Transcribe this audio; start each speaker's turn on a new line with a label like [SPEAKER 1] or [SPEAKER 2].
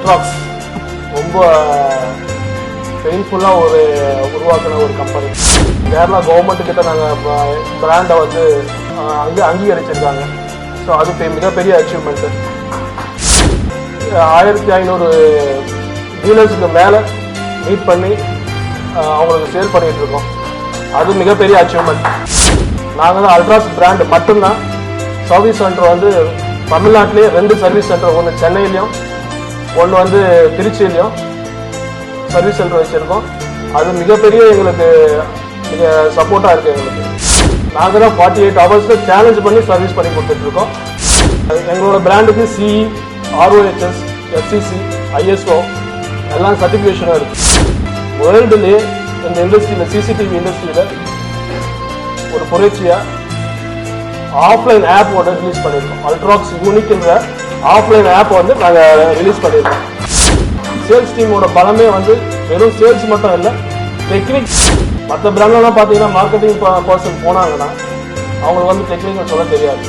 [SPEAKER 1] அல்ட்ராக்ஸ் ரொம்ப பெயின்ஃபுல்லாக உருவாக்கின ஒரு கம்பெனி. கேரளா கவர்மெண்ட்டுக்கிட்ட நாங்கள் பிராண்டை வந்து அங்கீகரிச்சிருக்காங்க. ஸோ அது மிகப்பெரிய அச்சீவ்மெண்ட்டு. 1500 டீலர்ஸுக்கு மேலே மீட் பண்ணி அவங்களுக்கு சேல் பண்ணிகிட்ருக்கோம். அது மிகப்பெரிய அச்சீவ்மெண்ட். நாங்கள் தான் அல்ட்ராஸ் பிராண்டு மட்டும்தான் சர்வீஸ் சென்டர் வந்து தமிழ்நாட்டிலே 2 சர்வீஸ் சென்டர், ஒன்று சென்னையிலையும் ஒன்று வந்து திருச்சியிலையும் சர்வீஸ் சென்டர் வச்சுருக்கோம். அது மிகப்பெரிய எங்களுக்கு சப்போர்ட்டாக இருக்குது. எங்களுக்கு நாங்கள் தான் 48 ஹவர்ஸில் சேலஞ்ச் பண்ணி சர்வீஸ் பண்ணி கொடுத்துட்ருக்கோம். எங்களோட பிராண்டுக்கு CE, ROHS, FCC, ISO எல்லாம் சர்டிஃபிகேஷனாக இருக்குது. வேர்ல்டுலேயே இந்த இண்டஸ்ட்ரியில் சிசிடிவி இண்டஸ்ட்ரியில் ஒரு புரட்சியாக ஆஃப்லைன் ஆப்போட ரிலீஸ் பண்ணியிருக்கோம். அல்ட்ராக்ஸ் யூனிக்ன்ற ஆஃப்லைன் ஆப் வந்து நாங்கள் ரிலீஸ் பண்ணியிருக்கோம். சேல்ஸ் டீமோட பலமே வந்து வெறும் சேல்ஸ் மட்டும் இல்லை, டெக்னிக்ஸ். மற்ற பிராண்ட்லாம் பார்த்தீங்கன்னா மார்க்கெட்டிங் பர்சன் போனாங்கன்னா அவங்களுக்கு வந்து டெக்னிக்கல் சொல்ல தெரியாது.